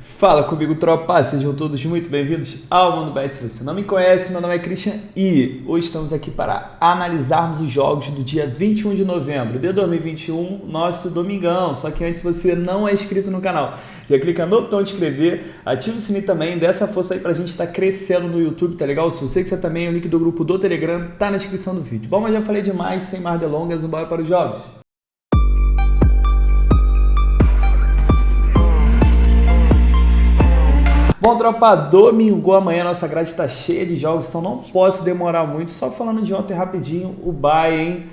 Fala comigo, tropa! Sejam todos muito bem-vindos ao Mundo Bet. Se você não me conhece, meu nome é Christian e hoje estamos aqui para analisarmos os jogos do dia 21 de novembro de 2021, nosso domingão. Só que antes você não é inscrito no canal, já clica no botão de inscrever, ativa o sininho também, dá essa força aí pra gente estar crescendo no YouTube, tá legal? Se você quiser também, o link do grupo do Telegram tá na descrição do vídeo. Bom, mas já falei demais, sem mais delongas, bora para os jogos. Bom, tropa, domingo amanhã nossa grade está cheia de jogos, então não posso demorar muito. Só falando de ontem rapidinho, o Bayern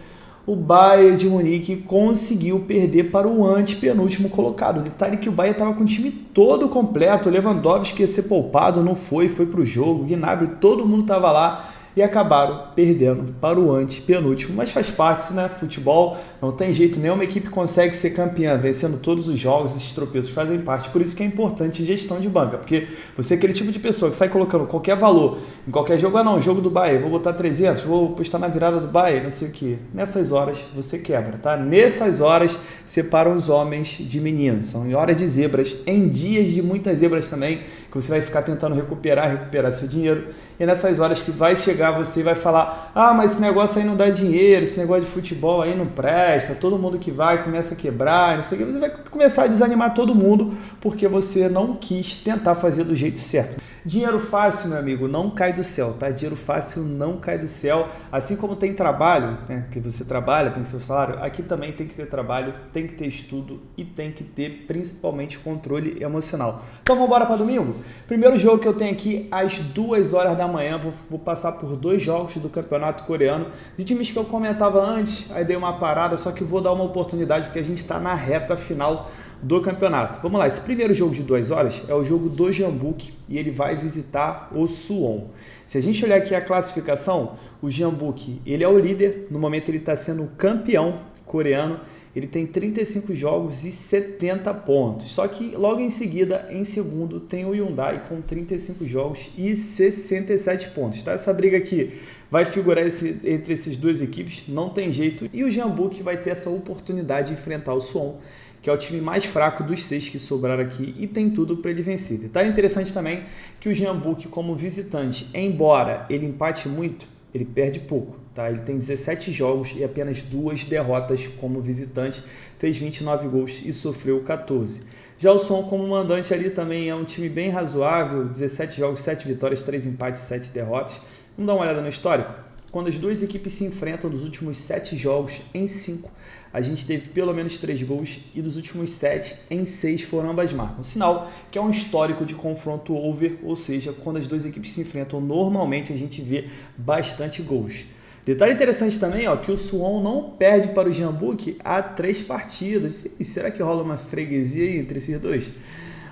de Munique conseguiu perder para o antepenúltimo colocado. Detalhe que o Bayern estava com o time todo completo, o Lewandowski ia ser poupado, não foi para o jogo, o Gnabry, todo mundo estava lá. E acabaram perdendo para o antepenúltimo, mas faz parte, isso, né? Futebol não tem jeito, nenhuma equipe consegue ser campeã, vencendo todos os jogos, esses tropeços fazem parte, por isso que é importante gestão de banca, porque você é aquele tipo de pessoa que sai colocando qualquer valor em qualquer jogo, não, jogo do Bayern, vou botar 300, vou postar na virada do Bayern, não sei o que, nessas horas você quebra, tá? Nessas horas separam os homens de meninos, são em horas de zebras, em dias de muitas zebras também, que você vai ficar tentando recuperar seu dinheiro, e nessas horas que vai chegar você vai falar, mas esse negócio aí não dá dinheiro, esse negócio de futebol aí não presta, todo mundo que vai começa a quebrar, não sei o que, você vai começar a desanimar todo mundo porque você não quis tentar fazer do jeito certo. Dinheiro fácil, meu amigo, não cai do céu, tá? Dinheiro fácil não cai do céu, assim como tem trabalho, né, que você trabalha, tem seu salário, aqui também tem que ter trabalho, tem que ter estudo e tem que ter principalmente controle emocional. Então vamos embora para domingo? Primeiro jogo que eu tenho aqui às 2 horas da manhã, vou passar por 2 jogos do campeonato coreano, de times que eu comentava antes, aí dei uma parada, só que vou dar uma oportunidade porque a gente está na reta final do campeonato. Vamos lá, esse primeiro jogo de 2 horas é o jogo do Jeonbuk e ele vai visitar o Suwon. Se a gente olhar aqui a classificação, o Jeonbuk, ele é o líder, no momento ele está sendo campeão coreano, ele tem 35 jogos e 70 pontos. Só que logo em seguida, em segundo, tem o Hyundai com 35 jogos e 67 pontos. Tá? Essa briga aqui vai figurar entre essas duas equipes, não tem jeito. E o Jeonbuk vai ter essa oportunidade de enfrentar o Suwon, que é o time mais fraco dos 6 que sobraram aqui e tem tudo para ele vencer. Detalhe interessante também que o Jeonbuk, como visitante, embora ele empate muito, ele perde pouco. Tá? Ele tem 17 jogos e apenas 2 derrotas como visitante, fez 29 gols e sofreu 14. Já o Suwon como mandante ali também é um time bem razoável, 17 jogos, 7 vitórias, 3 empates, 7 derrotas. Vamos dar uma olhada no histórico? Quando as duas equipes se enfrentam nos últimos 7 jogos, em 5, a gente teve pelo menos 3 gols e dos últimos 7, em 6 foram ambas marcas. Sinal que é um histórico de confronto over, ou seja, quando as duas equipes se enfrentam, normalmente a gente vê bastante gols. Detalhe interessante também, que o Suwon não perde para o Jeonbuk há 3 partidas. E será que rola uma freguesia aí entre esses dois?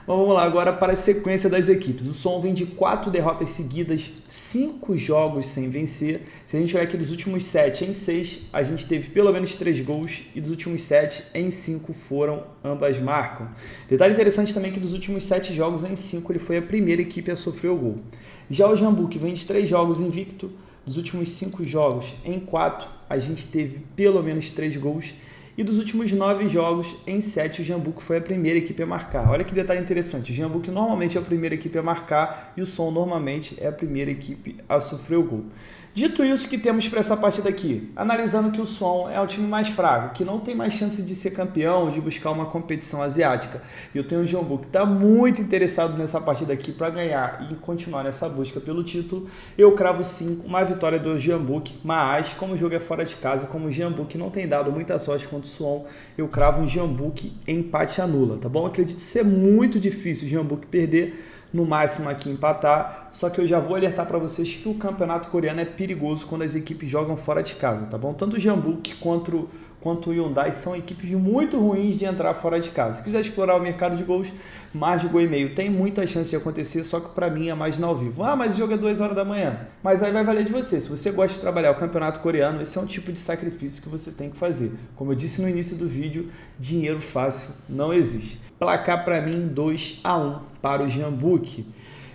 Bom, vamos lá agora para a sequência das equipes. O Suwon vem de 4 derrotas seguidas, 5 jogos sem vencer. Se a gente olhar aqui dos últimos 7 em 6, a gente teve pelo menos 3 gols e dos últimos 7 em 5 foram ambas marcam. Detalhe interessante também que dos últimos 7 jogos em 5 ele foi a primeira equipe a sofrer o gol. Já o Jeonbuk vem de 3 jogos invicto. Dos últimos 5 jogos, em 4, a gente teve pelo menos 3 gols. E dos últimos 9 jogos, em 7, o Jeonbuk foi a primeira equipe a marcar. Olha que detalhe interessante. O Jeonbuk normalmente é a primeira equipe a marcar e o Suwon normalmente é a primeira equipe a sofrer o gol. Dito isso, o que temos para essa partida aqui? Analisando que o Suwon é o time mais fraco, que não tem mais chance de ser campeão, de buscar uma competição asiática. E eu tenho o Jeonbuk que está muito interessado nessa partida aqui para ganhar e continuar nessa busca pelo título. Eu cravo sim uma vitória do Jeonbuk, mas como o jogo é fora de casa, como o Jeonbuk não tem dado muita sorte contra o Suwon, eu cravo um Jeonbuk empate anula, tá bom? Acredito ser muito difícil o Jeonbuk perder, no máximo aqui empatar, só que eu já vou alertar para vocês que o campeonato coreano é perigoso quando as equipes jogam fora de casa, tá bom? Tanto o Jeonbuk quanto o Hyundai são equipes muito ruins de entrar fora de casa. Se quiser explorar o mercado de gols, mais de gol e meio tem muita chance de acontecer, só que para mim é mais ao vivo. Mas o jogo é 2 horas da manhã. Mas aí vai valer de você. Se você gosta de trabalhar o campeonato coreano, esse é um tipo de sacrifício que você tem que fazer. Como eu disse no início do vídeo, dinheiro fácil não existe. Placar para mim 2-1 para o Jeonbuk.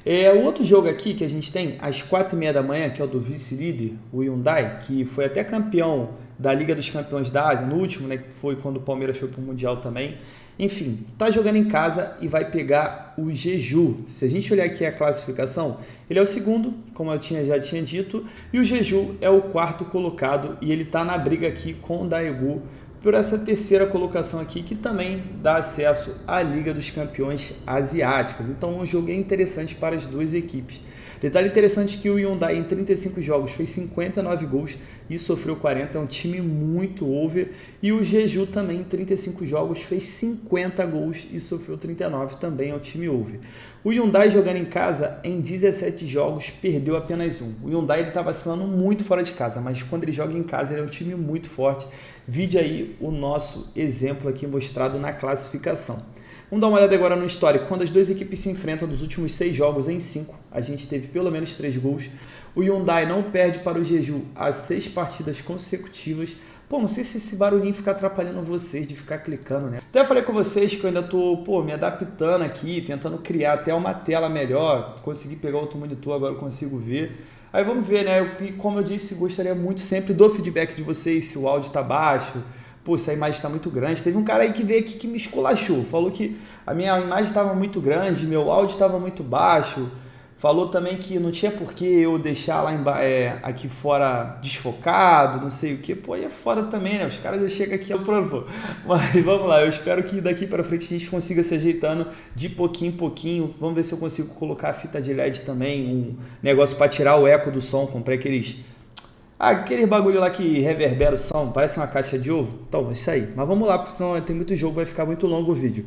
O outro jogo aqui que a gente tem às 4h30 da manhã, que é o do vice-líder, o Hyundai, que foi até campeão da Liga dos Campeões da Ásia, no último, né, que foi quando o Palmeiras foi para o Mundial também. Enfim, tá jogando em casa e vai pegar o Jeju. Se a gente olhar aqui a classificação, ele é o segundo, como eu já tinha dito, e o Jeju é o quarto colocado e ele tá na briga aqui com o Daegu por essa terceira colocação aqui, que também dá acesso à Liga dos Campeões Asiáticas. Então, um jogo é interessante para as duas equipes. Detalhe interessante que o Hyundai em 35 jogos fez 59 gols e sofreu 40, é um time muito over. E o Jeju também em 35 jogos fez 50 gols e sofreu 39, também é um time over. O Hyundai jogando em casa em 17 jogos perdeu apenas um. O Hyundai está vacilando muito fora de casa, mas quando ele joga em casa ele é um time muito forte. Vide aí o nosso exemplo aqui mostrado na classificação. Vamos dar uma olhada agora no histórico. Quando as duas equipes se enfrentam nos últimos 6 jogos, em 5, a gente teve pelo menos 3 gols. O Hyundai não perde para o Jeju há 6 partidas consecutivas. Pô, não sei se esse barulhinho fica atrapalhando vocês de ficar clicando, né? Até falei com vocês que eu ainda tô, me adaptando aqui, tentando criar até uma tela melhor. Consegui pegar outro monitor, agora eu consigo ver. Aí vamos ver, né? Como eu disse, gostaria muito sempre do feedback de vocês, se o áudio está baixo. Pô, essa imagem está muito grande. Teve um cara aí que veio aqui que me esculachou. Falou que a minha imagem estava muito grande, meu áudio estava muito baixo. Falou também que não tinha por que eu deixar lá aqui fora desfocado, não sei o que. Pô, aí é foda também, né? Os caras já chegam aqui, pô. Mas vamos lá, eu espero que daqui para frente a gente consiga se ajeitando de pouquinho em pouquinho. Vamos ver se eu consigo colocar a fita de LED também, um negócio para tirar o eco do som. Comprei aquele bagulho lá que reverbera o som, parece uma caixa de ovo. Então, isso aí. Mas vamos lá, porque senão tem muito jogo, vai ficar muito longo o vídeo.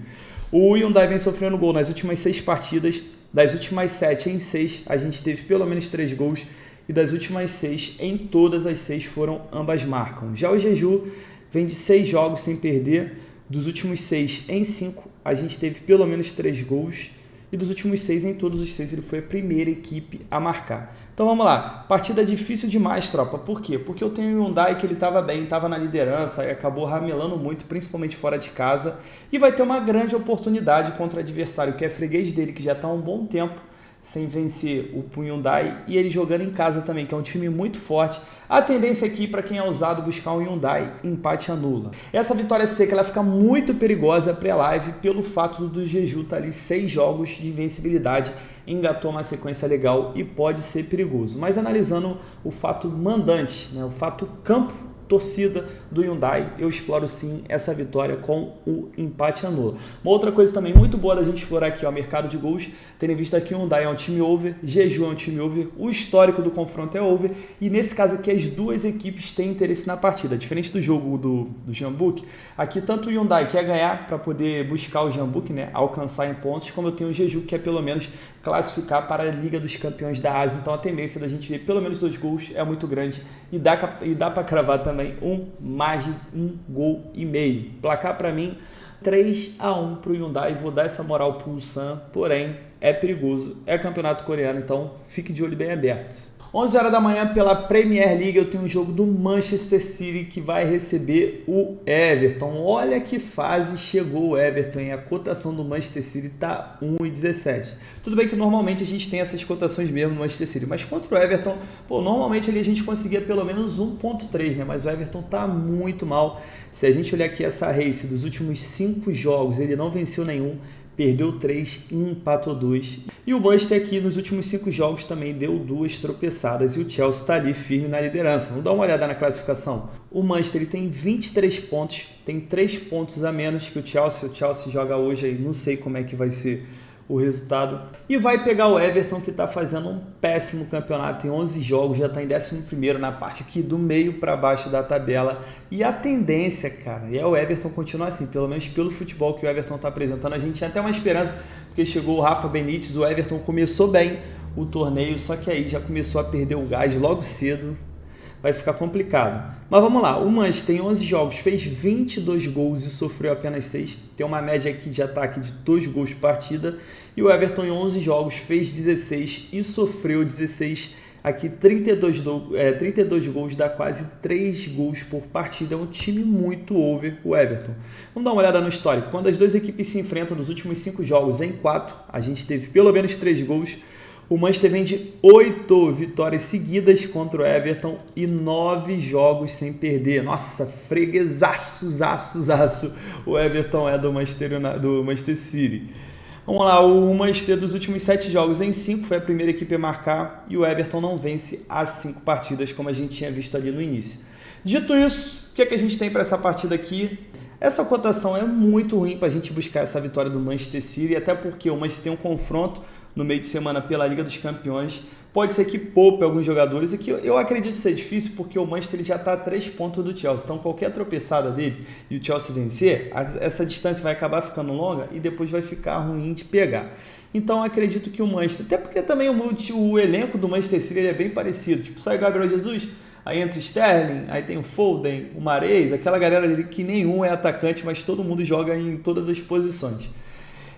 O Hyundai vem sofrendo gol nas últimas 6 partidas. Das últimas 7 em 6, a gente teve pelo menos 3 gols. E das últimas 6, em todas as 6 foram ambas marcam. Já o Jeju vem de 6 jogos sem perder. Dos últimos 6 em 5, a gente teve pelo menos 3 gols. E dos últimos 6, em todos os 6, ele foi a primeira equipe a marcar. Então vamos lá, partida difícil demais, tropa. Por quê? Porque eu tenho o Hyundai que ele estava bem, estava na liderança e acabou ramelando muito, principalmente fora de casa. E vai ter uma grande oportunidade contra o adversário, que é freguês dele, que já está há um bom tempo sem vencer o Hyundai, e ele jogando em casa também, que é um time muito forte. A tendência aqui para quem é ousado buscar um Hyundai, empate anula. Essa vitória seca ela fica muito perigosa pré-live pelo fato do Jeju estar ali 6 jogos de invencibilidade, engatou uma sequência legal e pode ser perigoso. Mas analisando o fato mandante, né, o fato campo, torcida do Hyundai, eu exploro sim essa vitória com o empate anula. Uma outra coisa também muito boa da gente explorar aqui, ó, mercado de gols, tendo em vista que o Hyundai é um time over, Jeju é um time over, o histórico do confronto é over, e nesse caso aqui as duas equipes têm interesse na partida. Diferente do jogo do Jeonbuk, aqui tanto o Hyundai quer ganhar para poder buscar o Jeonbuk, né, alcançar em pontos, como eu tenho o Jeju que é pelo menos classificar para a Liga dos Campeões da Ásia. Então a tendência da gente ver pelo menos 2 gols é muito grande e dá para cravar também mais de 1,5 gol. Placar para mim 3-1 para o Hyundai. Vou dar essa moral para o Ulsan, porém é perigoso, é campeonato coreano, então fique de olho bem aberto. 11 horas da manhã pela Premier League eu tenho um jogo do Manchester City que vai receber o Everton. Olha que fase chegou o Everton, hein? A cotação do Manchester City está 1,17. Tudo bem que normalmente a gente tem essas cotações mesmo no Manchester City, mas contra o Everton, pô, normalmente ali a gente conseguia pelo menos 1,3, né? Mas o Everton tá muito mal. Se a gente olhar aqui essa race dos últimos 5 jogos, ele não venceu nenhum, perdeu 3 e empatou 2. E o Manchester aqui nos últimos 5 jogos também deu 2 tropeçadas e o Chelsea está ali firme na liderança. Vamos dar uma olhada na classificação. O Manchester ele tem 23 pontos, tem 3 pontos a menos que o Chelsea. O Chelsea joga hoje aí, não sei como é que vai ser o resultado. E vai pegar o Everton que está fazendo um péssimo campeonato em 11 jogos, já está em 11º na parte aqui do meio para baixo da tabela. E a tendência, cara, é o Everton continuar assim, pelo menos pelo futebol que o Everton está apresentando. A gente tinha até uma esperança, porque chegou o Rafa Benítez, o Everton começou bem o torneio, só que aí já começou a perder o gás logo cedo. Vai ficar complicado. Mas vamos lá, o Manchester tem 11 jogos, fez 22 gols e sofreu apenas 6. Tem uma média aqui de ataque de 2 gols por partida. E o Everton em 11 jogos fez 16 e sofreu 16. Aqui 32 gols, dá quase 3 gols por partida. É um time muito over, o Everton. Vamos dar uma olhada no histórico. Quando as duas equipes se enfrentam nos últimos 5 jogos em 4, a gente teve pelo menos 3 gols. O Manchester vem de 8 vitórias seguidas contra o Everton e 9 jogos sem perder. Nossa, freguesaço, o Everton é do Manchester City. Vamos lá, o Manchester dos últimos 7 jogos em 5 foi a primeira equipe a marcar e o Everton não vence as 5 partidas, como a gente tinha visto ali no início. Dito isso, o que é que a gente tem para essa partida aqui? Essa cotação é muito ruim para a gente buscar essa vitória do Manchester City, até porque o Manchester tem um confronto no meio de semana pela Liga dos Campeões. Pode ser que poupe alguns jogadores, e que eu acredito ser difícil, porque o Manchester ele já está a 3 pontos do Chelsea. Então, qualquer tropeçada dele e o Chelsea vencer, essa distância vai acabar ficando longa e depois vai ficar ruim de pegar. Então, acredito que o Manchester, até porque também o elenco do Manchester City ele é bem parecido. Tipo, sai o Gabriel Jesus, aí entra o Sterling, aí tem o Foden, o Mahrez, aquela galera ali que nenhum é atacante, mas todo mundo joga em todas as posições.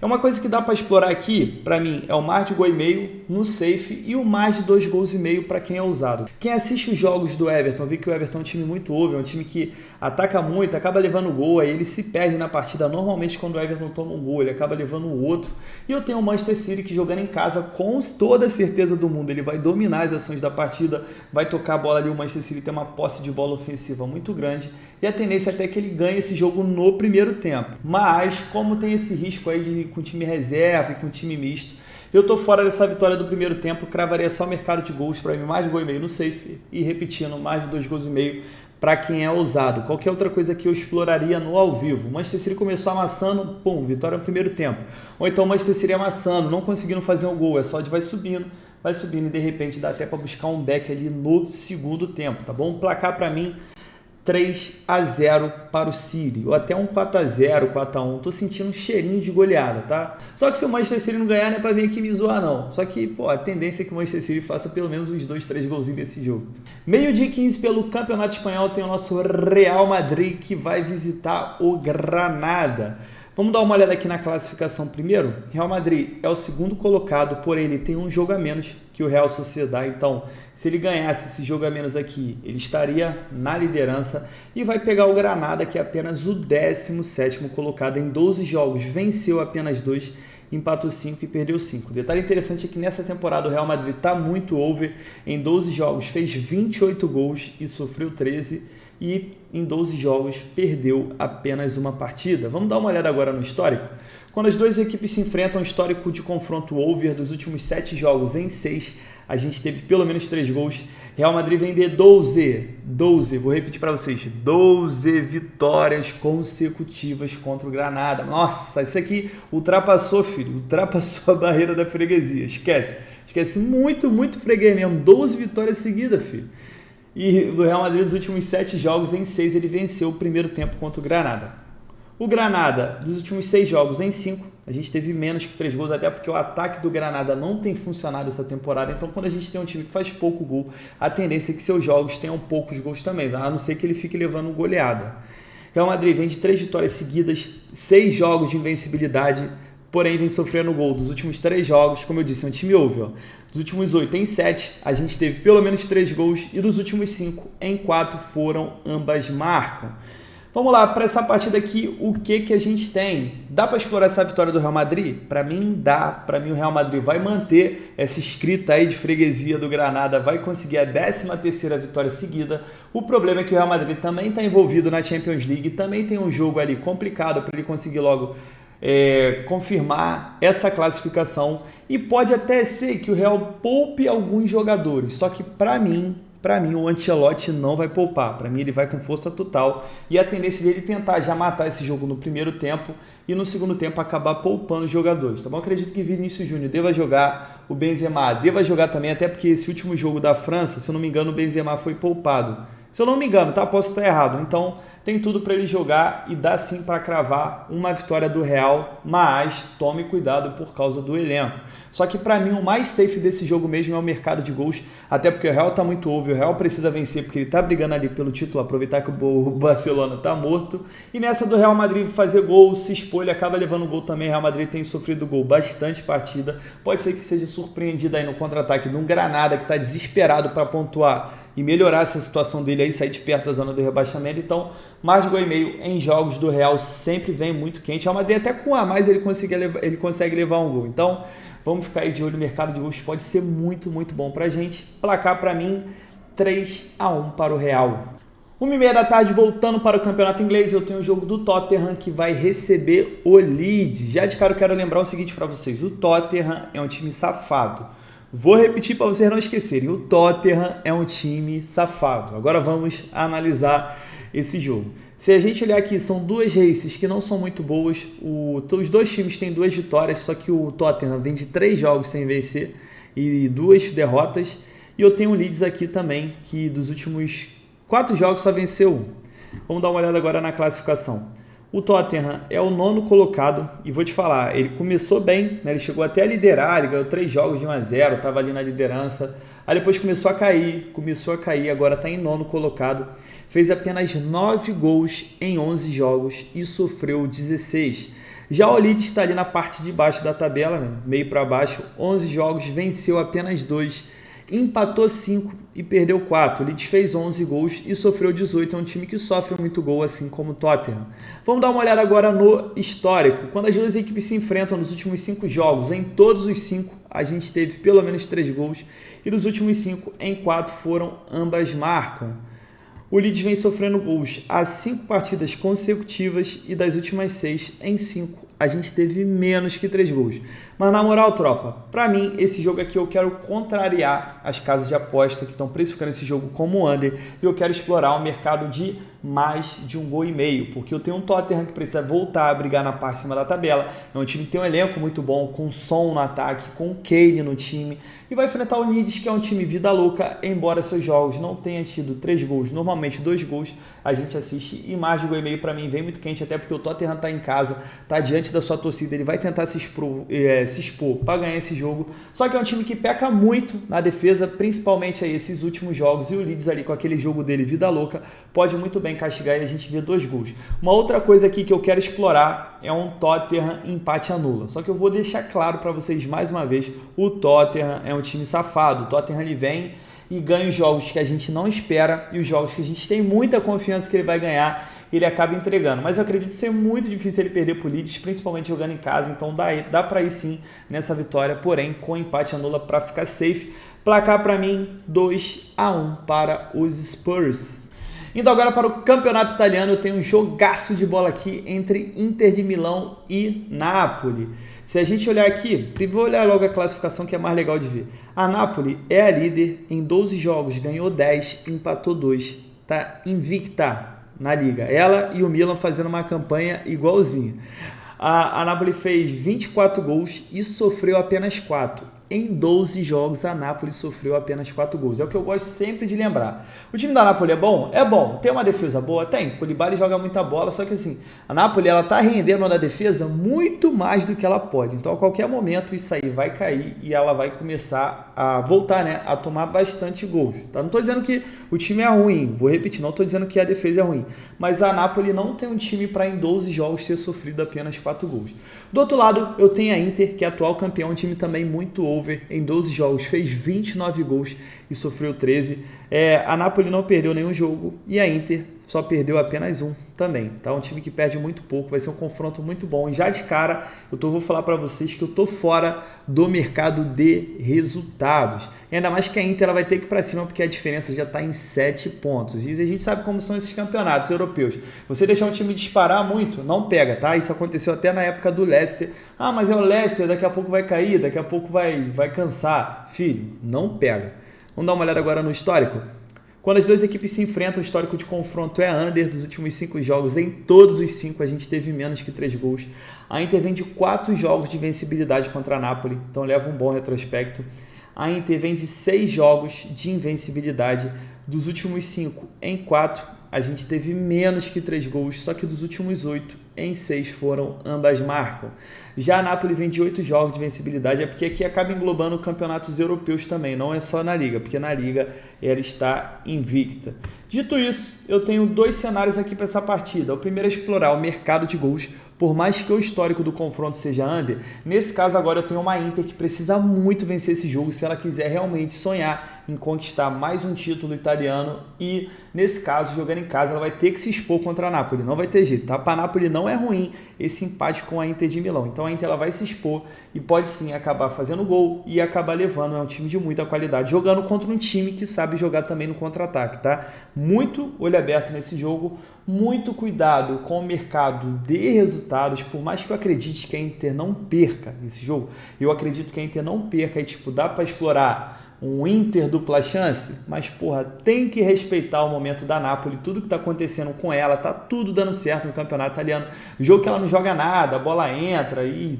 É uma coisa que dá para explorar aqui, para mim, é o mais de 1,5 no safe e o mais de 2,5 gols para quem é ousado. Quem assiste os jogos do Everton, vê que o Everton é um time muito over, é um time que ataca muito, acaba levando gol, aí ele se perde na partida. Normalmente quando o Everton toma um gol, ele acaba levando o outro. E eu tenho o Manchester City que jogando em casa, com toda a certeza do mundo, ele vai dominar as ações da partida, vai tocar a bola ali, o Manchester City tem uma posse de bola ofensiva muito grande e a tendência é até que ele ganhe esse jogo no primeiro tempo. Mas como tem esse risco aí com time reserva e com time misto, eu tô fora dessa vitória do primeiro tempo, cravaria só mercado de gols para mim, mais de 1,5 no safe e repetindo, mais de 2,5 gols para quem é ousado. Qualquer outra coisa que eu exploraria no ao vivo. O Manchester City começou amassando, pum, vitória no primeiro tempo. Ou então o Manchester City amassando, não conseguindo fazer um gol, é só de vai subindo e de repente dá até para buscar um back ali no segundo tempo, tá bom? Placar para mim 3-0 para o City, ou até um 4-0, 4-1. Tô sentindo um cheirinho de goleada, tá? Só que se o Manchester City não ganhar, não é pra vir aqui me zoar, não. Só que, pô, a tendência é que o Manchester City faça pelo menos uns 2, 3 golzinhos desse jogo. Meio-dia 15 pelo Campeonato Espanhol tem o nosso Real Madrid que vai visitar o Granada. Vamos dar uma olhada aqui na classificação primeiro. Real Madrid é o segundo colocado, porém ele tem um jogo a menos que o Real Sociedad. Então, se ele ganhasse esse jogo a menos aqui, ele estaria na liderança e vai pegar o Granada, que é apenas o 17º colocado em 12 jogos. Venceu apenas 2, empatou 5 e perdeu 5. Detalhe interessante é que nessa temporada o Real Madrid está muito over. Em 12 jogos fez 28 gols e sofreu 13 e em 12 jogos perdeu apenas uma partida. Vamos dar uma olhada agora no histórico. Quando as duas equipes se enfrentam, histórico de confronto over dos últimos 7 jogos em 6, a gente teve pelo menos 3 gols. Real Madrid vem de 12, vou repetir para vocês, 12 vitórias consecutivas contra o Granada. Nossa, isso aqui ultrapassou, filho, ultrapassou a barreira da freguesia, esquece, muito freguês mesmo, 12 vitórias seguidas, filho. E do Real Madrid, nos últimos 7 jogos, em 6, ele venceu o primeiro tempo contra o Granada. O Granada, dos últimos 6 jogos, em 5, a gente teve menos que 3 gols, até porque o ataque do Granada não tem funcionado essa temporada. Então, quando a gente tem um time que faz pouco gol, a tendência é que seus jogos tenham poucos gols também, a não ser que ele fique levando goleada. Real Madrid vem de 3 vitórias seguidas, 6 jogos de invencibilidade, porém vem sofrendo gol dos últimos 3 jogos, como eu disse, é um time over. Ó. Dos últimos 8 em 7, a gente teve pelo menos 3 gols e dos últimos 5 em 4 foram ambas marcam. Vamos lá, para essa partida aqui, o que a gente tem? Dá para explorar essa vitória do Real Madrid? Para mim dá, para mim o Real Madrid vai manter essa escrita aí de freguesia do Granada, vai conseguir a 13ª vitória seguida. O problema é que o Real Madrid também está envolvido na Champions League, também tem um jogo ali complicado para ele conseguir logo confirmar essa classificação e pode até ser que o Real poupe alguns jogadores, só que para mim o Ancelotti não vai poupar, para mim ele vai com força total e a tendência dele é tentar já matar esse jogo no primeiro tempo e no segundo tempo acabar poupando os jogadores, tá bom? Acredito que Vinícius Júnior deva jogar, o Benzema deva jogar também, até porque esse último jogo da França, se eu não me engano, o Benzema foi poupado. Se eu não me engano, tá? Posso estar errado. Então, tem tudo para ele jogar e dá sim para cravar uma vitória do Real, mas tome cuidado por causa do elenco. Só que para mim o mais safe desse jogo mesmo é o mercado de gols, até porque o Real tá muito over, o Real precisa vencer porque ele tá brigando ali pelo título, aproveitar que o Barcelona tá morto. E nessa do Real Madrid fazer gol, se expor, ele acaba levando gol também. O Real Madrid tem sofrido gol bastante partida. Pode ser que seja surpreendido aí no contra-ataque de um Granada que tá desesperado para pontuar e melhorar essa situação dele aí, sair de perto da zona do rebaixamento. Então, mais de gol e meio em jogos do Real sempre vem muito quente. O Real Madrid até com um a mais ele consegue levar um gol. Então vamos ficar aí de olho no mercado de gols, pode ser muito, muito bom pra gente. Placar para mim 3-1 para o Real. 1h30 da tarde, voltando para o campeonato inglês, eu tenho o jogo do Tottenham que vai receber o Leeds. Já de cara eu quero lembrar o seguinte para vocês, o Tottenham é um time safado. Vou repetir para vocês não esquecerem, o Tottenham é um time safado. Agora vamos analisar esse jogo. Se a gente olhar aqui, são duas races que não são muito boas, os dois times têm 2 vitórias, só que o Tottenham vem de 3 jogos sem vencer e 2 derrotas. E eu tenho o Leeds aqui também, que dos últimos 4 jogos só venceu 1. Vamos dar uma olhada agora na classificação. O Tottenham é o 9º colocado e vou te falar, ele começou bem, né? Ele chegou até a liderar, ele ganhou 3 jogos de 1-0, estava ali na liderança. Aí depois começou a cair, agora está em 9º colocado. Fez apenas 9 gols em 11 jogos e sofreu 16. Já o Leeds está ali na parte de baixo da tabela, né? Meio para baixo, 11 jogos, venceu apenas 2. Empatou 5 e perdeu 4. O Leeds fez 11 gols e sofreu 18. É um time que sofre muito gol, assim como o Tottenham. Vamos dar uma olhada agora no histórico. Quando as duas equipes se enfrentam nos últimos 5 jogos, em todos os 5, a gente teve pelo menos 3 gols. E nos últimos 5, em 4 foram ambas marcam. O Leeds vem sofrendo gols há 5 partidas consecutivas e das últimas 6, em 5, a gente teve menos que 3 gols. Mas na moral, tropa, pra mim, esse jogo aqui eu quero contrariar as casas de aposta que estão precificando esse jogo como under e eu quero explorar o mercado de mais de 1,5 gols, porque eu tenho um Tottenham que precisa voltar a brigar na parte de cima da tabela, é um time que tem um elenco muito bom, com Son no ataque, com Kane no time, e vai enfrentar o Leeds, que é um time vida louca, embora seus jogos não tenham tido 3 gols, normalmente 2 gols, a gente assiste e mais de 1,5 gols pra mim vem muito quente, até porque o Tottenham tá em casa, tá diante da sua torcida, ele vai tentar se expor para ganhar esse jogo, só que é um time que peca muito na defesa, principalmente aí esses últimos jogos, e o Leeds ali com aquele jogo dele vida louca, pode muito bem castigar e a gente vê 2 gols. Uma outra coisa aqui que eu quero explorar é um Tottenham empate anula, só que eu vou deixar claro para vocês mais uma vez, o Tottenham é um time safado, o Tottenham ele vem e ganha os jogos que a gente não espera e os jogos que a gente tem muita confiança que ele vai ganhar, ele acaba entregando. Mas eu acredito ser muito difícil ele perder pro Leeds, principalmente jogando em casa, então dá para ir sim nessa vitória, porém com empate anula para ficar safe. Placar para mim 2-1 para os Spurs. Indo agora para o campeonato italiano, eu tenho um jogaço de bola aqui entre Inter de Milão e Napoli. Se a gente olhar aqui, vou olhar logo a classificação que é mais legal de ver. A Napoli é a líder em 12 jogos, ganhou 10, empatou 2, tá invicta na liga. Ela e o Milan fazendo uma campanha igualzinha. A Napoli fez 24 gols e sofreu apenas 4. Em 12 jogos, a Napoli sofreu apenas 4 gols. É o que eu gosto sempre de lembrar. O time da Napoli é bom? É bom. Tem uma defesa boa? Tem. O Koulibaly joga muita bola, só que assim, a Napoli ela tá rendendo na defesa muito mais do que ela pode. Então, a qualquer momento, isso aí vai cair e ela vai começar a voltar, né? A tomar bastante gols. Tá? Não tô dizendo que o time é ruim. Vou repetir, não tô dizendo que a defesa é ruim. Mas a Napoli não tem um time para em 12 jogos ter sofrido apenas 4 gols. Do outro lado, eu tenho a Inter, que é atual campeão, um time também muito over, em 12 jogos, fez 29 gols e sofreu 13. A Napoli não perdeu nenhum jogo e a Inter só perdeu apenas um também. Tá? Um time que perde muito pouco, vai ser um confronto muito bom. E já de cara, vou falar para vocês que eu tô fora do mercado de resultados. E ainda mais que a Inter ela vai ter que ir para cima, porque a diferença já está em 7 pontos. E a gente sabe como são esses campeonatos europeus. Você deixar um time disparar muito, não pega, tá? Isso aconteceu até na época do Leicester. Ah, mas é o Leicester, daqui a pouco vai cair, daqui a pouco vai cansar. Filho, não pega. Vamos dar uma olhada agora no histórico? Quando as duas equipes se enfrentam, o histórico de confronto é under dos últimos 5 jogos. Em todos os 5 a gente teve menos que 3 gols. A Inter vem de 4 jogos de invencibilidade contra a Napoli, então leva um bom retrospecto. A Inter vem de 6 jogos de invencibilidade. Dos últimos 5, em 4 a gente teve menos que 3 gols, só que dos últimos 8, em 6 foram ambas marcam. Já a Napoli vem de 8 jogos de vencibilidade, é porque aqui acaba englobando campeonatos europeus também, não é só na Liga, porque na Liga ela está invicta. Dito isso, eu tenho 2 cenários aqui para essa partida. O primeiro é explorar o mercado de gols, por mais que o histórico do confronto seja under, nesse caso agora eu tenho uma Inter que precisa muito vencer esse jogo se ela quiser realmente sonhar em conquistar mais um título italiano e, nesse caso, jogando em casa, ela vai ter que se expor contra a Napoli, não vai ter jeito, tá? Para a Napoli não é ruim esse empate com a Inter de Milão, então a Inter ela vai se expor e pode sim acabar fazendo gol e acabar levando, é um time de muita qualidade, jogando contra um time que sabe jogar também no contra-ataque, tá? Muito olho aberto nesse jogo, muito cuidado com o mercado de resultados, por mais que eu acredite que a Inter não perca esse jogo, eu acredito que a Inter não perca e tipo, dá para explorar um Inter dupla chance, mas porra, tem que respeitar o momento da Napoli, tudo que está acontecendo com ela, tá tudo dando certo no campeonato italiano, jogo que ela não joga nada, a bola entra e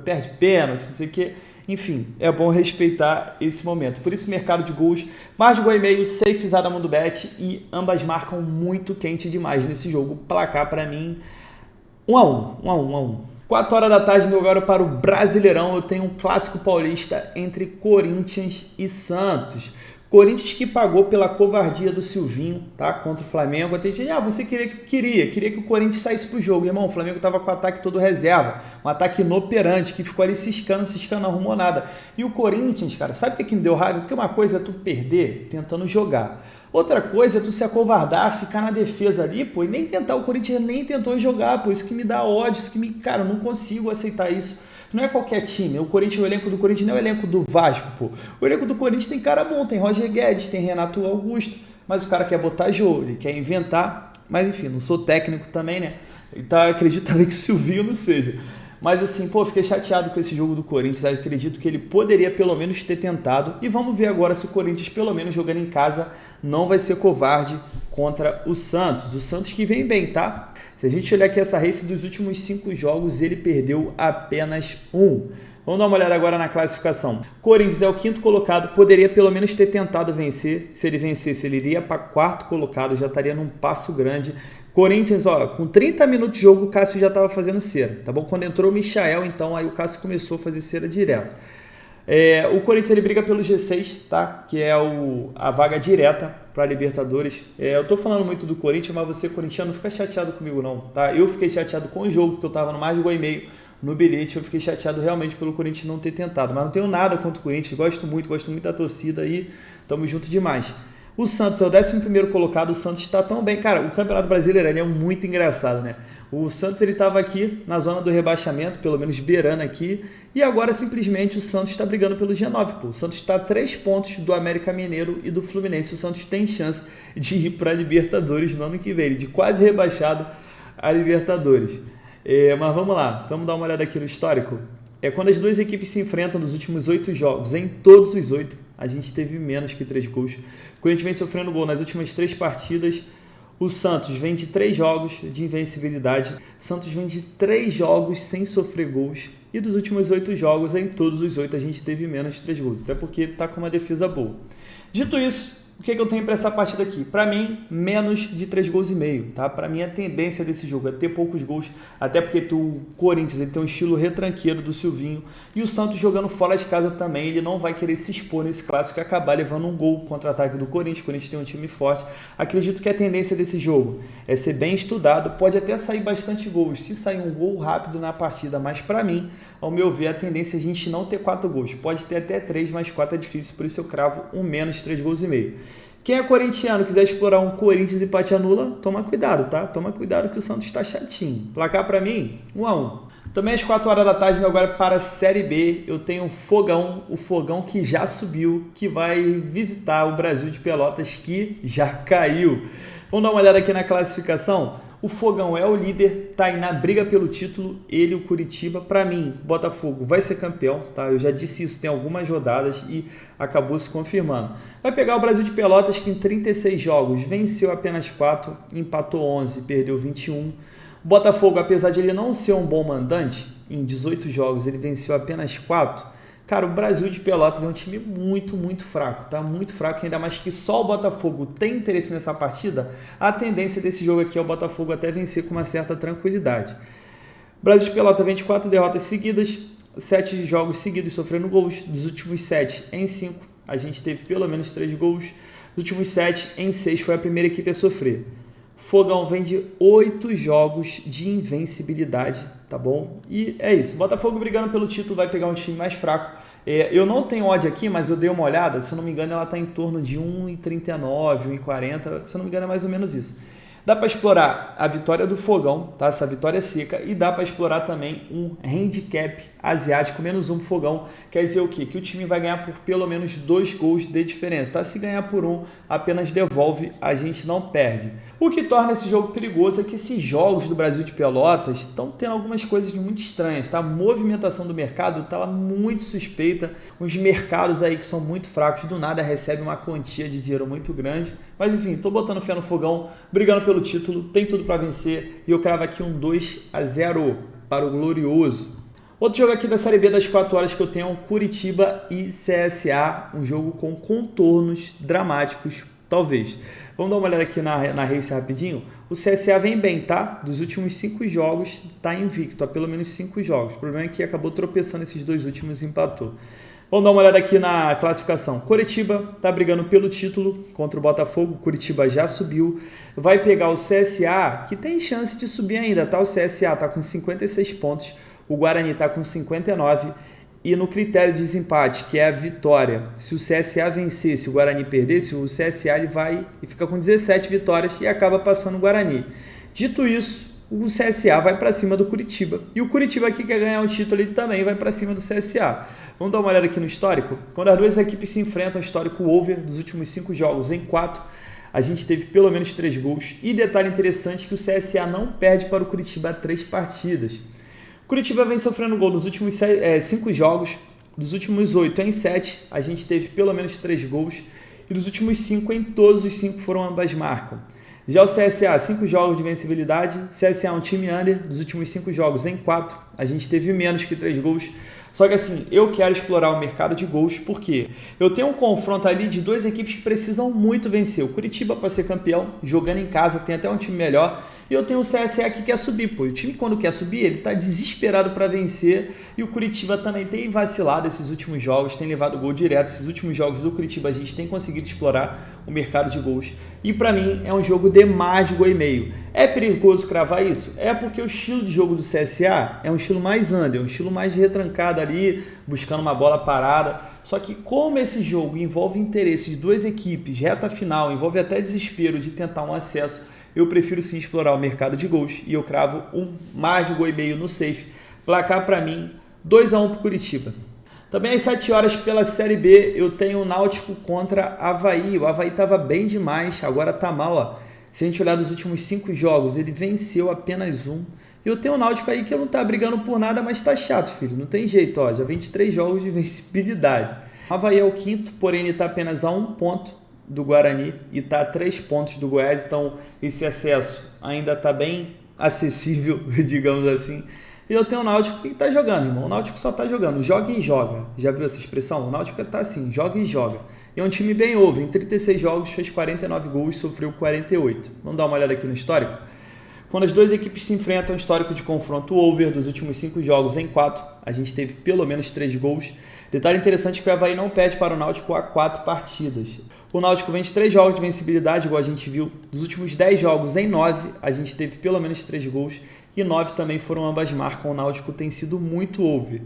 perde pênalti, não sei o que, enfim, é bom respeitar esse momento, por isso mercado de gols, mais de gol e meio, safezada Mundo Bet e ambas marcam muito quente demais nesse jogo, placar para mim 1-1. 4 horas da tarde no agora para o Brasileirão, eu tenho um clássico paulista entre Corinthians e Santos. Corinthians que pagou pela covardia do Silvinho, tá? Contra o Flamengo. Até gente, você queria que o Corinthians saísse pro jogo. Irmão, o Flamengo tava com o ataque todo reserva, um ataque inoperante, que ficou ali ciscando, não arrumou nada. E o Corinthians, cara, sabe o que me deu raiva? Porque uma coisa é tu perder tentando jogar. Outra coisa é tu se acovardar, ficar na defesa ali, pô, e nem tentar. O Corinthians nem tentou jogar, pô, isso que me dá ódio, isso que me... Cara, eu não consigo aceitar isso. Não é qualquer time. O elenco do Corinthians não é o elenco do Vasco, pô. O elenco do Corinthians tem cara bom, tem Roger Guedes, tem Renato Augusto, mas o cara quer botar jogo, ele quer inventar. Mas enfim, não sou técnico também, né? Então acredito também que o Silvinho não seja. Mas assim, pô, fiquei chateado com esse jogo do Corinthians, acredito que ele poderia pelo menos ter tentado, e vamos ver agora se o Corinthians, pelo menos jogando em casa, não vai ser covarde contra o Santos que vem bem, tá? Se a gente olhar aqui essa race dos últimos 5 jogos, ele perdeu apenas 1. Vamos dar uma olhada agora na classificação. Corinthians é o 5º colocado, poderia pelo menos ter tentado vencer, se ele vencesse ele iria para 4º colocado, já estaria num passo grande. Corinthians, ó, com 30 minutos de jogo, o Cássio já estava fazendo cera, tá bom? Quando entrou o Michael, então aí o Cássio começou a fazer cera direto. O Corinthians ele briga pelo G6, tá? Que é a vaga direta para a Libertadores. Eu tô falando muito do Corinthians, mas você, corintiano, não fica chateado comigo não, tá? Eu fiquei chateado com o jogo, porque eu tava no mais de gol e meio no bilhete, eu fiquei chateado realmente pelo Corinthians não ter tentado, mas não tenho nada contra o Corinthians, gosto muito da torcida aí, tamo junto demais. O Santos é o 11º colocado, o Santos está tão bem. Cara, o Campeonato Brasileiro ele é muito engraçado, né? O Santos ele estava aqui na zona do rebaixamento, pelo menos beirando aqui, e agora simplesmente o Santos está brigando pelo G9. Pô. O Santos está a 3 pontos do América Mineiro e do Fluminense. O Santos tem chance de ir para a Libertadores no ano que vem, de quase rebaixado a Libertadores. Mas vamos lá, vamos dar uma olhada aqui no histórico. Quando as duas equipes se enfrentam nos últimos 8 jogos, em todos os 8, a gente teve menos que 3 gols. Quando a gente vem sofrendo gol nas últimas 3 partidas, o Santos vem de 3 jogos de invencibilidade. Santos vem de 3 jogos sem sofrer gols. E dos últimos 8 jogos, em todos os 8, a gente teve menos de 3 gols. Até porque está com uma defesa boa. Dito isso, o que eu tenho para essa partida aqui? Para mim, menos de 3 gols e meio, tá? Para mim, a tendência desse jogo é ter poucos gols, até porque o Corinthians ele tem um estilo retranqueiro do Silvinho, e o Santos jogando fora de casa também, ele não vai querer se expor nesse clássico e acabar levando um gol contra-ataque do Corinthians. O Corinthians tem um time forte. Acredito que a tendência desse jogo é ser bem estudado, pode até sair bastante gols, se sair um gol rápido na partida, mas para mim, ao meu ver, a tendência é a gente não ter 4 gols. Pode ter até 3, mas 4 é difícil, por isso eu cravo um menos de 3 gols e meio. Quem é corintiano, quiser explorar um Corinthians empate anula, toma cuidado, tá? Toma cuidado que o Santos está chatinho. Placar para mim, 1-1. Também às 4 horas da tarde, agora para a Série B, eu tenho o Fogão que já subiu, que vai visitar o Brasil de Pelotas, que já caiu. Vamos dar uma olhada aqui na classificação? O Fogão é o líder, tá aí na briga pelo título, ele e o Curitiba. Para mim, Botafogo vai ser campeão, tá? Eu já disse isso, tem algumas rodadas e acabou se confirmando. Vai pegar o Brasil de Pelotas, que em 36 jogos venceu apenas 4, empatou 11, perdeu 21. O Botafogo, apesar de ele não ser um bom mandante, em 18 jogos ele venceu apenas 4. Cara, o Brasil de Pelotas é um time muito fraco, tá? Muito fraco, ainda mais que só o Botafogo tem interesse nessa partida, a tendência desse jogo aqui é o Botafogo até vencer com uma certa tranquilidade. O Brasil de Pelotas vem de 4 derrotas seguidas, 7 jogos seguidos sofrendo gols, dos últimos 7 em 5, a gente teve pelo menos 3 gols, dos últimos 7 em 6 foi a primeira equipe a sofrer. Fogão vem de 8 jogos de invencibilidade, tá bom? E é isso. Botafogo brigando pelo título vai pegar um time mais fraco. Eu não tenho odd aqui, mas eu dei uma olhada. Se eu não me engano, ela está em torno de 1,39, 1,40. Se eu não me engano, é mais ou menos isso. Dá para explorar a vitória do Fogão, tá? Essa vitória seca, e dá para explorar também um handicap asiático, menos um Fogão. Quer dizer o quê? Que o time vai ganhar por pelo menos 2 gols de diferença, tá? Se ganhar por 1, apenas devolve, a gente não perde. O que torna esse jogo perigoso é que esses jogos do Brasil de Pelotas estão tendo algumas coisas muito estranhas, tá? A movimentação do mercado tá muito suspeita, os mercados aí que são muito fracos, do nada recebem uma quantia de dinheiro muito grande. Mas enfim, tô botando fé no Fogão, brigando pelo título, tem tudo para vencer e eu cravo aqui um 2-0 para o Glorioso. Outro jogo aqui da Série B das 4 horas que eu tenho é um Curitiba e CSA, um jogo com contornos dramáticos, talvez. Vamos dar uma olhada aqui na race rapidinho. O CSA vem bem, tá? Dos últimos 5 jogos tá invicto, há pelo menos 5 jogos. O problema é que acabou tropeçando esses 2 últimos e empatou. Vamos dar uma olhada aqui na classificação. Curitiba está brigando pelo título contra o Botafogo. Curitiba já subiu. Vai pegar o CSA, que tem chance de subir ainda, tá? O CSA está com 56 pontos. O Guarani está com 59. E no critério de desempate, que é a vitória, se o CSA vencer, se o Guarani perder, o CSA ele vai e fica com 17 vitórias e acaba passando o Guarani. Dito isso, o CSA vai para cima do Curitiba. E o Curitiba aqui quer ganhar o título, ele também vai para cima do CSA. Vamos dar uma olhada aqui no histórico? Quando as duas equipes se enfrentam, o histórico over dos últimos 5 jogos em 4, a gente teve pelo menos 3 gols. E detalhe interessante que o CSA não perde para o Curitiba 3 partidas. O Curitiba vem sofrendo gol nos últimos 5 jogos. Dos últimos 8 em 7, a gente teve pelo menos 3 gols. E dos últimos 5, em todos os 5 foram ambas marcas. Já o CSA, 5 jogos de vencibilidade. CSA é um time under. Dos últimos 5 jogos em 4, a gente teve menos que 3 gols. Só que assim, eu quero explorar o mercado de gols porque eu tenho um confronto ali de 2 equipes que precisam muito vencer. O Curitiba para ser campeão, jogando em casa, tem até um time melhor. E eu tenho o CSA que quer subir, pô. O time quando quer subir, ele tá desesperado para vencer. E o Curitiba também tem vacilado esses últimos jogos, tem levado gol direto. Esses últimos jogos do Curitiba a gente tem conseguido explorar o mercado de gols. E para mim é um jogo de mais de gol e meio. É perigoso cravar isso? É porque o estilo de jogo do CSA é um estilo mais under, um estilo mais de retrancado ali, buscando uma bola parada. Só que como esse jogo envolve interesse de 2 equipes, reta final, envolve até desespero de tentar um acesso, eu prefiro sim explorar o mercado de gols e eu cravo um mais de gol e meio no safe. Placar para mim, 2-1 para o Curitiba. Também às 7 horas pela Série B eu tenho o Náutico contra Avaí. O Avaí estava bem demais, agora está mal, ó. Se a gente olhar dos últimos 5 jogos, ele venceu apenas 1. E eu tenho o Náutico aí que não tá brigando por nada, mas tá chato, filho. Não tem jeito, ó. Já vem de 3 jogos de vencibilidade. O Avaí é o 5º, porém ele tá apenas a 1 ponto do Guarani e tá a 3 pontos do Goiás. Então esse acesso ainda tá bem acessível, digamos assim. E eu tenho o Náutico que tá jogando, irmão. O Náutico só tá jogando. Joga e joga. Já viu essa expressão? O Náutico tá assim, joga e joga. E é um time bem over. Em 36 jogos, fez 49 gols, sofreu 48. Vamos dar uma olhada aqui no histórico? Quando as 2 equipes se enfrentam, histórico de confronto over dos últimos 5 jogos em 4, a gente teve pelo menos 3 gols. Detalhe interessante é que o Avaí não perde para o Náutico há 4 partidas. O Náutico vem de 3 jogos de vencibilidade, igual a gente viu. Dos últimos 10 jogos em 9, a gente teve pelo menos 3 gols. E 9 também foram ambas marcas. O Náutico tem sido muito over.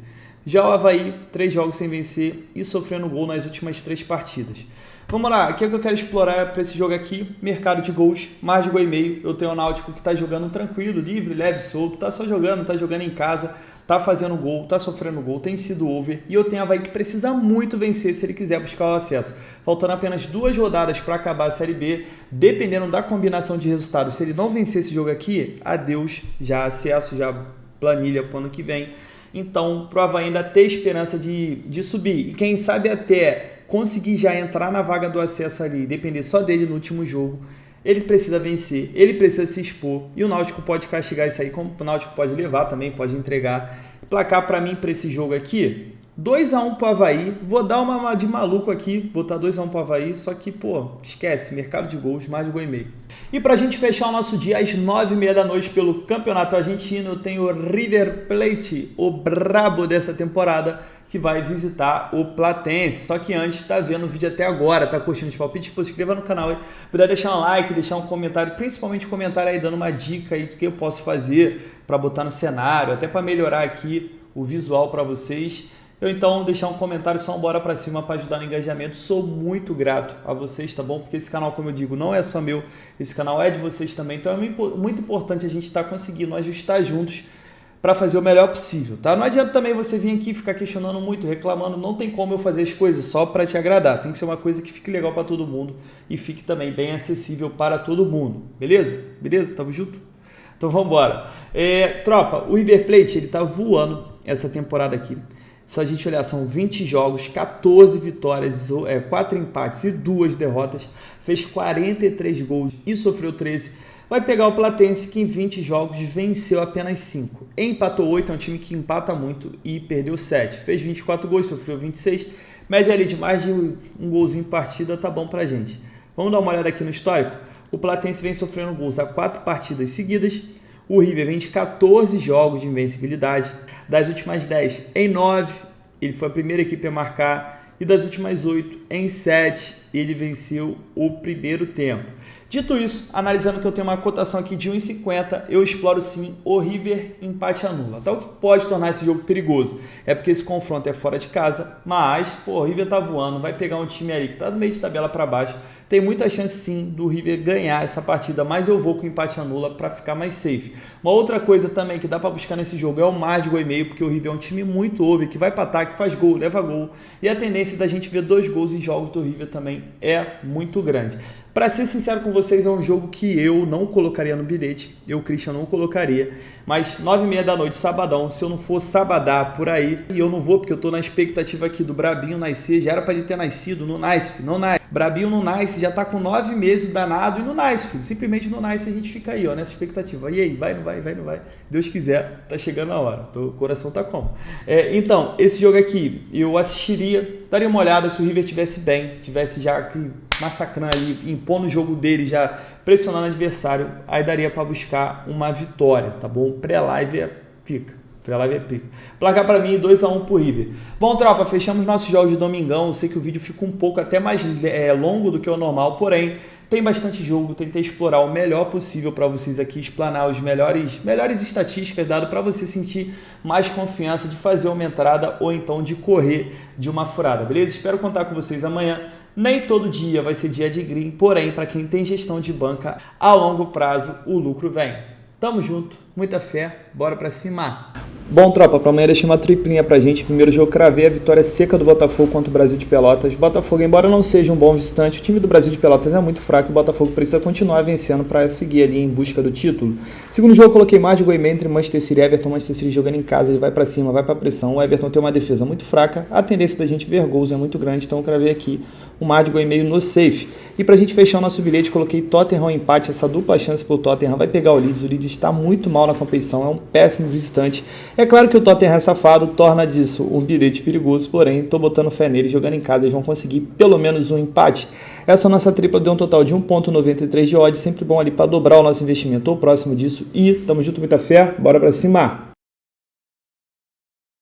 Já o Avaí, 3 jogos sem vencer e sofrendo gol nas últimas 3 partidas. Vamos lá, o que é que eu quero explorar para esse jogo aqui? Mercado de gols, mais de gol e meio. Eu tenho o Náutico que está jogando tranquilo, livre, leve, solto. Está só jogando, está jogando em casa, está fazendo gol, está sofrendo gol, tem sido over. E eu tenho o Avaí que precisa muito vencer se ele quiser buscar o acesso. Faltando apenas 2 rodadas para acabar a Série B, dependendo da combinação de resultados. Se ele não vencer esse jogo aqui, adeus, já acesso, já planilha para o ano que vem. Então, para o Avaí ainda ter esperança de subir. E quem sabe até conseguir já entrar na vaga do acesso ali, depender só dele no último jogo, ele precisa vencer, ele precisa se expor. E o Náutico pode castigar isso aí, como o Náutico pode levar também, pode entregar. Placar para mim para esse jogo aqui, 2-1 pro Avaí. Vou dar uma de maluco aqui, botar 2-1 pro Avaí, só que, pô, esquece, mercado de gols, mais de gol e meio. E pra gente fechar o nosso dia às 9h30 da noite pelo Campeonato Argentino, eu tenho o River Plate, o brabo dessa temporada, que vai visitar o Platense. Só que antes, tá vendo o vídeo até agora, tá curtindo os palpites, se inscreva no canal aí, puder deixar um like, deixar um comentário, principalmente um comentário aí dando uma dica aí do que eu posso fazer para botar no cenário, até para melhorar aqui o visual para vocês. Eu então deixar um comentário, só um bora para cima para ajudar no engajamento. Sou muito grato a vocês, tá bom? Porque esse canal, como eu digo, não é só meu, esse canal é de vocês também. Então é muito importante a gente estar conseguindo ajustar juntos para fazer o melhor possível, tá? Não adianta também você vir aqui ficar questionando muito, reclamando, não tem como eu fazer as coisas só para te agradar. Tem que ser uma coisa que fique legal para todo mundo e fique também bem acessível para todo mundo, beleza? Beleza? Tamo junto? Então vamos embora. Tropa, o River Plate, ele tá voando essa temporada aqui. Se a gente olhar, são 20 jogos, 14 vitórias, 4 empates e 2 derrotas, fez 43 gols e sofreu 13. Vai pegar o Platense, que em 20 jogos venceu apenas 5. Empatou 8, é um time que empata muito e perdeu 7. Fez 24 gols, sofreu 26. Média ali de mais de um golzinho por partida, tá bom pra gente. Vamos dar uma olhada aqui no histórico? O Platense vem sofrendo gols há 4 partidas seguidas. O River vem de 14 jogos de invencibilidade. Das últimas 10, em 9, ele foi a primeira equipe a marcar. E das últimas 8, em 7, ele venceu o primeiro tempo. Dito isso, analisando que eu tenho uma cotação aqui de 1,50, eu exploro sim o River empate anula. Tá? O que pode tornar esse jogo perigoso é porque esse confronto é fora de casa, mas o River tá voando, vai pegar um time ali que tá no meio de tabela para baixo. Tem muita chance sim do River ganhar essa partida, mas eu vou com empate anula para ficar mais safe. Uma outra coisa também que dá para buscar nesse jogo é o mais de gol e meio, porque o River é um time muito over, que vai para ataque, faz gol, leva gol, e a tendência da gente ver 2 gols em jogos do River também é muito grande. Para ser sincero com vocês, é um jogo que eu não colocaria no bilhete, eu, Christian, não colocaria, mas 9h30 da noite, sabadão, se eu não for sabadar por aí, e eu não vou porque eu tô na expectativa aqui do Brabinho nascer, já era para ele ter nascido no Nice, filho, não Nice. Brabinho no Nice, já tá com 9 meses danado e no Nice, filho, simplesmente no Nice a gente fica aí, ó, nessa expectativa. E aí, vai, não vai, vai, não vai? Deus quiser, tá chegando a hora, o coração tá como? Então, esse jogo aqui, eu assistiria, daria uma olhada se o River tivesse bem, tivesse já aqui massacrando ali, impondo o jogo dele, já pressionando o adversário, aí daria para buscar uma vitória, tá bom? Pré-live é pica. Pré-live é pica. Placar para mim 2-1 pro River. Bom, tropa, fechamos nossos jogos de domingão. Eu sei que o vídeo fica um pouco até mais longo do que o normal, porém, tem bastante jogo. Tentei explorar o melhor possível para vocês aqui, explanar os melhores estatísticas, dado para você sentir mais confiança de fazer uma entrada ou então de correr de uma furada, beleza? Espero contar com vocês amanhã. Nem todo dia vai ser dia de green, porém, para quem tem gestão de banca, a longo prazo o lucro vem. Tamo junto, muita fé, bora pra cima! Bom, tropa, para amanhã deixei uma triplinha pra gente. Primeiro jogo, cravei a vitória seca do Botafogo contra o Brasil de Pelotas. Botafogo, embora não seja um bom visitante, o time do Brasil de Pelotas é muito fraco e o Botafogo precisa continuar vencendo para seguir ali em busca do título. Segundo jogo, coloquei mais de gol e meio entre Manchester City e Everton. Manchester City jogando em casa, ele vai para cima, vai para pressão. O Everton tem uma defesa muito fraca, a tendência da gente ver gols é muito grande, então eu cravei aqui um mais de gol e meio no safe. E pra gente fechar o nosso bilhete, coloquei Tottenham empate, essa dupla chance pro Tottenham, vai pegar o Leeds está muito mal na competição, é um péssimo visitante. É claro que o Tottenham é safado, torna disso um bilhete perigoso, porém, tô botando fé neles, jogando em casa, eles vão conseguir pelo menos um empate. Essa nossa tripla deu um total de 1,93 de odds, sempre bom ali para dobrar o nosso investimento ou próximo disso, e tamo junto, muita fé, bora pra cima!